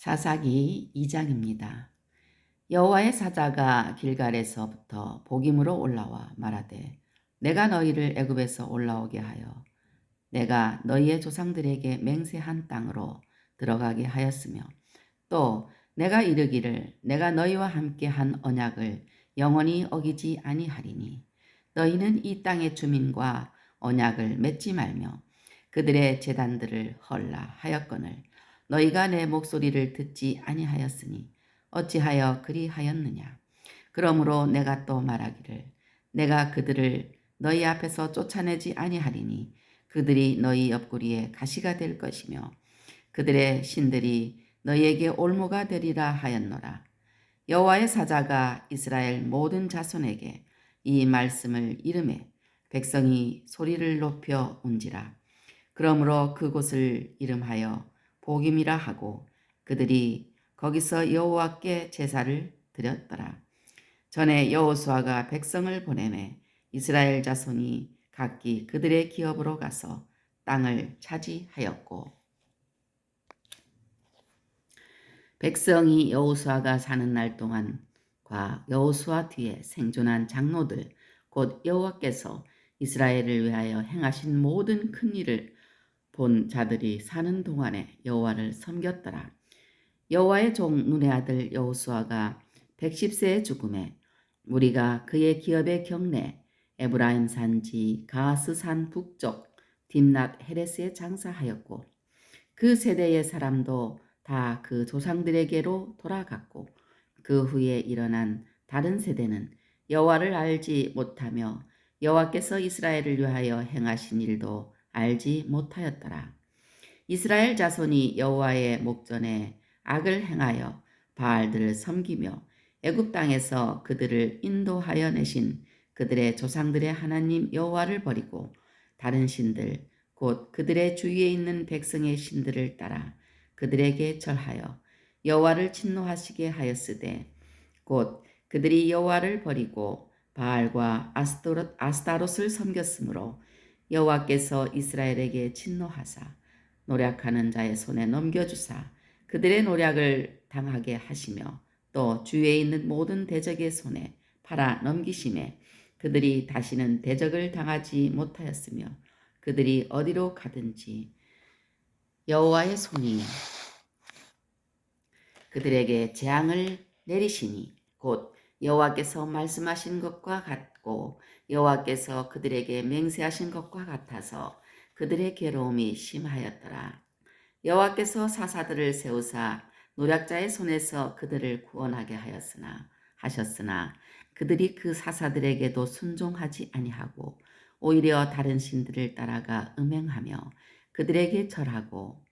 사사기 2장입니다. 여호와의 사자가 길갈에서부터 복임으로 올라와 말하되 내가 너희를 애굽에서 올라오게 하여 내가 너희의 조상들에게 맹세한 땅으로 들어가게 하였으며 또 내가 이르기를 내가 너희와 함께 한 언약을 영원히 어기지 아니하리니 너희는 이 땅의 주민과 언약을 맺지 말며 그들의 제단들을 헐라 하였거늘 너희가 내 목소리를 듣지 아니하였으니 어찌하여 그리하였느냐. 그러므로 내가 또 말하기를 내가 그들을 너희 앞에서 쫓아내지 아니하리니 그들이 너희 옆구리에 가시가 될 것이며 그들의 신들이 너희에게 올무가 되리라 하였노라. 여호와의 사자가 이스라엘 모든 자손에게 이 말씀을 이르매 백성이 소리를 높여 운지라. 그러므로 그곳을 이름하여 복임이라 하고 그들이 거기서 여호와께 제사를 드렸더라. 전에 여호수아가 백성을 보내매 이스라엘 자손이 각기 그들의 기업으로 가서 땅을 차지하였고 백성이 여호수아가 사는 날 동안과 여호수아 뒤에 생존한 장로들 곧 여호와께서 이스라엘을 위하여 행하신 모든 큰 일을 본 자들이 사는 동안에 여호와를 섬겼더라. 여호와의 종 눈의 아들 여호수아가 110세에 죽음에 무리가 그의 기업의 경내 에브라임 산지 가스산 북쪽 딥낫 헤레스에 장사하였고 그 세대의 사람도 다 그 조상들에게로 돌아갔고 그 후에 일어난 다른 세대는 여호와를 알지 못하며 여호와께서 이스라엘을 위하여 행하신 일도 알지 못하였더라. 이스라엘 자손이 여호와의 목전에 악을 행하여 바알들을 섬기며 애굽 땅에서 그들을 인도하여 내신 그들의 조상들의 하나님 여호와를 버리고 다른 신들 곧 그들의 주위에 있는 백성의 신들을 따라 그들에게 절하여 여호와를 진노하시게 하였으되 곧 그들이 여호와를 버리고 바알과 아스타롯을 섬겼으므로 여호와께서 이스라엘에게 진노하사 노략하는 자의 손에 넘겨주사 그들의 노략을 당하게 하시며 또 주위에 있는 모든 대적의 손에 팔아 넘기심에 그들이 다시는 대적을 당하지 못하였으며 그들이 어디로 가든지 여호와의 손이 그들에게 재앙을 내리시니 곧 여호와께서 말씀하신 것과 같고 여호와께서 그들에게 맹세하신 것과 같아서 그들의 괴로움이 심하였더라. 여호와께서 사사들을 세우사 노략자의 손에서 그들을 구원하게 하셨으나 그들이 그 사사들에게도 순종하지 아니하고 오히려 다른 신들을 따라가 음행하며 그들에게 절하고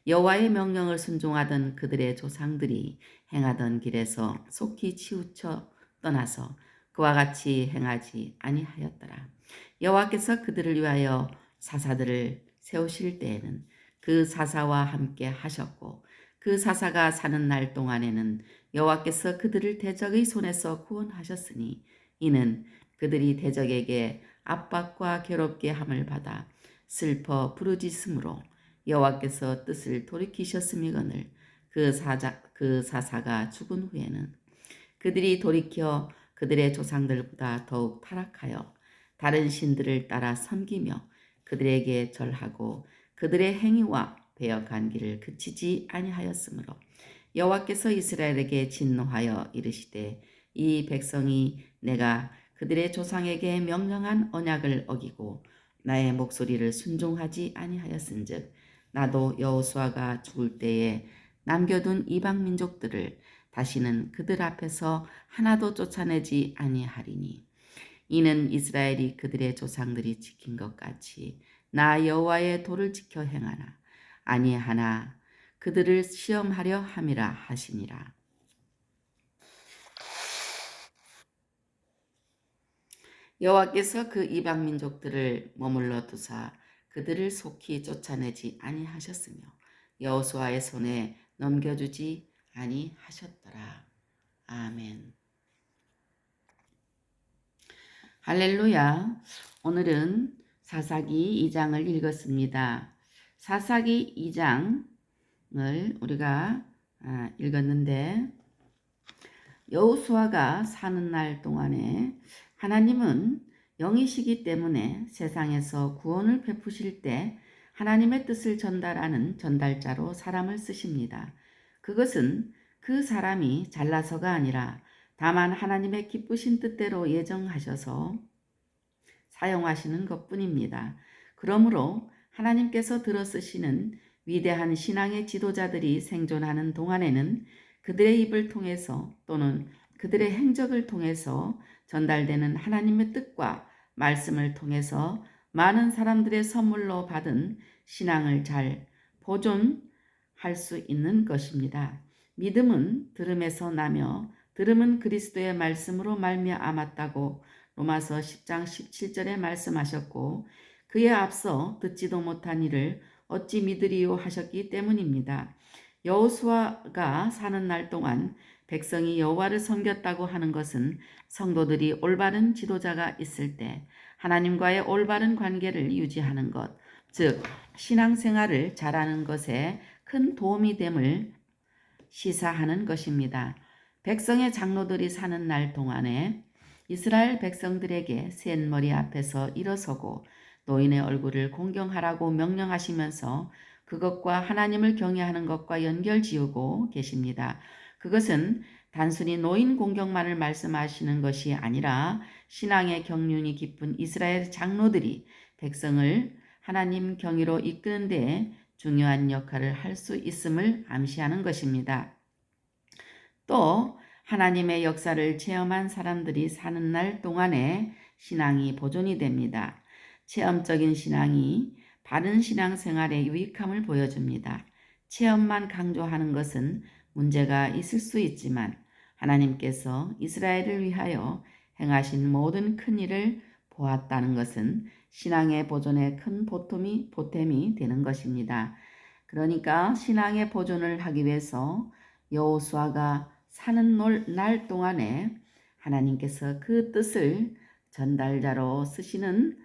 여호와의 명령을 순종하던 그들의 조상들이 행하던 길에서 속히 치우쳐 떠나서 그와 같이 행하지 아니하였더라. 여호와께서 그들을 위하여 사사들을 세우실 때에는 그 사사와 함께 하셨고 그 사사가 사는 날 동안에는 여호와께서 그들을 대적의 손에서 구원하셨으니 이는 그들이 대적에게 압박과 괴롭게 함을 받아 슬퍼 부르짖음으로 여호와께서 뜻을 돌이키셨음이거늘 그 사사가 죽은 후에는 그들이 돌이켜 그들의 조상들보다 더욱 타락하여 다른 신들을 따라 섬기며 그들에게 절하고 그들의 행위와 배역한 길을 그치지 아니하였으므로 여호와께서 이스라엘에게 진노하여 이르시되 이 백성이 내가 그들의 조상에게 명령한 언약을 어기고 나의 목소리를 순종하지 아니하였은즉 나도 여호수아가 죽을 때에 남겨둔 이방 민족들을 다시는 그들 앞에서 하나도 쫓아내지 아니하리니 이는 이스라엘이 그들의 조상들이 지킨 것 같이 나 여호와의 도를 지켜 행하나 아니하나 그들을 시험하려 함이라 하시니라. 여호와께서 그 이방 민족들을 머물러 두사 그들을 속히 쫓아내지 아니하셨으며 여호수아의 손에 넘겨주지 아니하셨더라. 아멘. 할렐루야. 오늘은 사사기 2장을 읽었습니다. 사사기 2장을 우리가 읽었는데 여호수아가 사는 날 동안에 하나님은 영이시기 때문에 세상에서 구원을 베푸실 때 하나님의 뜻을 전달하는 전달자로 사람을 쓰십니다. 그것은 그 사람이 잘나서가 아니라 다만 하나님의 기쁘신 뜻대로 예정하셔서 사용하시는 것뿐입니다. 그러므로 하나님께서 들어쓰시는 위대한 신앙의 지도자들이 생존하는 동안에는 그들의 입을 통해서 또는 그들의 행적을 통해서 전달되는 하나님의 뜻과 말씀을 통해서 많은 사람들의 선물로 받은 신앙을 잘 보존할 수 있는 것입니다. 믿음은 들음에서 나며 들음은 그리스도의 말씀으로 말미암았다고 로마서 10장 17절에 말씀하셨고 그에 앞서 듣지도 못한 이를 어찌 믿으리요 하셨기 때문입니다. 여호수아가 사는 날 동안 백성이 여호와를 섬겼다고 하는 것은 성도들이 올바른 지도자가 있을 때 하나님과의 올바른 관계를 유지하는 것, 즉 신앙생활을 잘하는 것에 큰 도움이 됨을 시사하는 것입니다. 백성의 장로들이 사는 날 동안에 이스라엘 백성들에게 센 머리 앞에서 일어서고 노인의 얼굴을 공경하라고 명령하시면서 그것과 하나님을 경외하는 것과 연결지우고 계십니다. 그것은 단순히 노인 공경만을 말씀하시는 것이 아니라 신앙의 경륜이 깊은 이스라엘 장로들이 백성을 하나님 경위로 이끄는 데 중요한 역할을 할 수 있음을 암시하는 것입니다. 또 하나님의 역사를 체험한 사람들이 사는 날 동안에 신앙이 보존이 됩니다. 체험적인 신앙이 바른 신앙생활의 유익함을 보여줍니다. 체험만 강조하는 것은 문제가 있을 수 있지만 하나님께서 이스라엘을 위하여 행하신 모든 큰 일을 보았다는 것은 신앙의 보존에 큰 보탬이 되는 것입니다. 그러니까 신앙의 보존을 하기 위해서 여호수아가 사는 날 동안에 하나님께서 그 뜻을 전달자로 쓰시는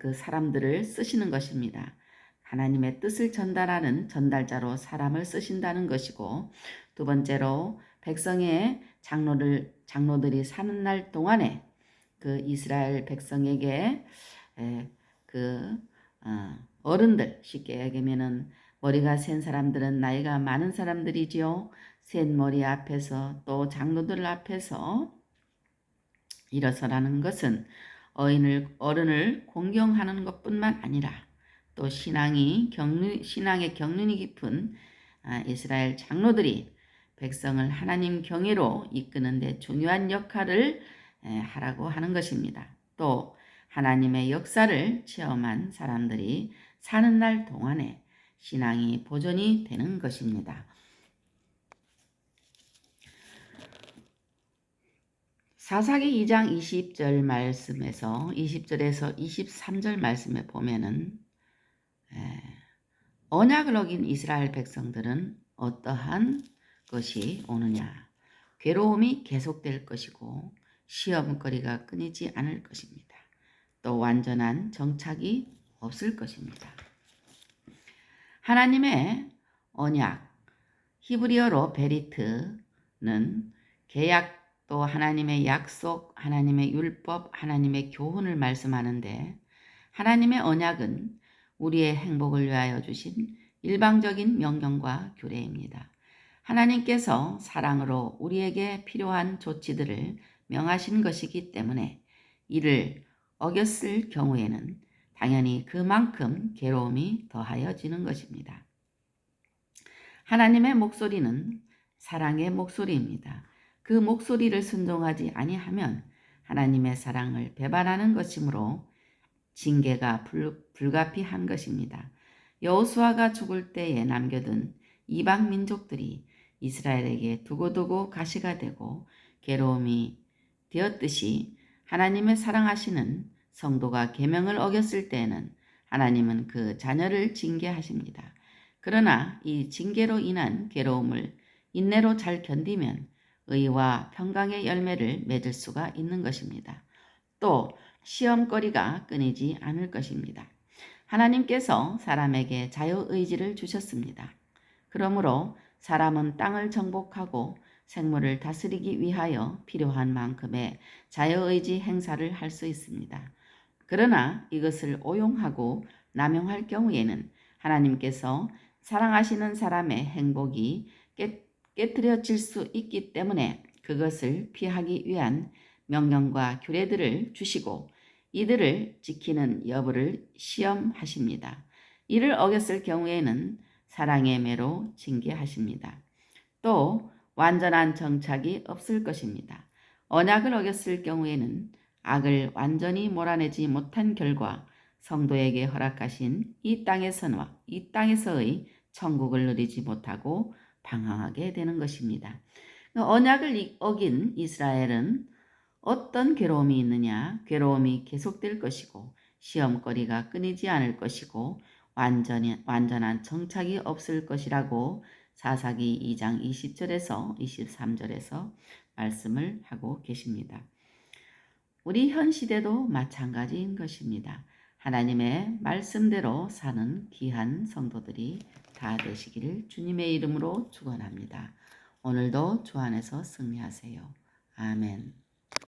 그 사람들을 쓰시는 것입니다. 하나님의 뜻을 전달하는 전달자로 사람을 쓰신다는 것이고 두 번째로 백성의 장로들이 사는 날 동안에 그 이스라엘 백성에게 그 어른들 쉽게 얘기하면은 머리가 센 사람들은 나이가 많은 사람들이지요. 센 머리 앞에서 또 장로들 앞에서 일어서라는 것은 어른을 공경하는 것뿐만 아니라 또 신앙의 경륜이 깊은 이스라엘 장로들이 백성을 하나님 경외로 이끄는 데 중요한 역할을 하라고 하는 것입니다. 또 하나님의 역사를 체험한 사람들이 사는 날 동안에 신앙이 보존이 되는 것입니다. 사사기 2장 20절 말씀에서 20절에서 23절 말씀에 보면은 언약을 어긴 이스라엘 백성들은 어떠한 것이 오느냐. 괴로움이 계속될 것이고 시험거리가 끊이지 않을 것입니다. 또 완전한 정착이 없을 것입니다. 하나님의 언약, 히브리어로 베리트는 계약 또 하나님의 약속, 하나님의 율법, 하나님의 교훈을 말씀하는데 하나님의 언약은 우리의 행복을 위하여 주신 일방적인 명령과 규례입니다. 하나님께서 사랑으로 우리에게 필요한 조치들을 명하신 것이기 때문에 이를 어겼을 경우에는 당연히 그만큼 괴로움이 더하여지는 것입니다. 하나님의 목소리는 사랑의 목소리입니다. 그 목소리를 순종하지 아니하면 하나님의 사랑을 배반하는 것이므로 징계가 불가피한 것입니다. 여호수아가 죽을 때에 남겨둔 이방 민족들이 이스라엘에게 두고두고 가시가 되고 괴로움이 되었듯이 하나님의 사랑하시는 성도가 계명을 어겼을 때에는 하나님은 그 자녀를 징계하십니다. 그러나 이 징계로 인한 괴로움을 인내로 잘 견디면 의와 평강의 열매를 맺을 수가 있는 것입니다. 또 시험거리가 끊이지 않을 것입니다. 하나님께서 사람에게 자유의지를 주셨습니다. 그러므로 사람은 땅을 정복하고 생물을 다스리기 위하여 필요한 만큼의 자유의지 행사를 할 수 있습니다. 그러나 이것을 오용하고 남용할 경우에는 하나님께서 사랑하시는 사람의 행복이 깨뜨려질 수 있기 때문에 그것을 피하기 위한 명령과 규례들을 주시고 이들을 지키는 여부를 시험하십니다. 이를 어겼을 경우에는 사랑의 매로 징계하십니다. 또 완전한 정착이 없을 것입니다. 언약을 어겼을 경우에는 악을 완전히 몰아내지 못한 결과 성도에게 허락하신 이 땅에서의 천국을 누리지 못하고 방황하게 되는 것입니다. 언약을 어긴 이스라엘은 어떤 괴로움이 있느냐? 괴로움이 계속될 것이고 시험거리가 끊이지 않을 것이고 완전한 정착이 없을 것이라고 사사기 2장 20절에서 23절에서 말씀을 하고 계십니다. 우리 현 시대도 마찬가지인 것입니다. 하나님의 말씀대로 사는 귀한 성도들이 다 되시기를 주님의 이름으로 축원합니다. 오늘도 주 안에서 승리하세요. 아멘.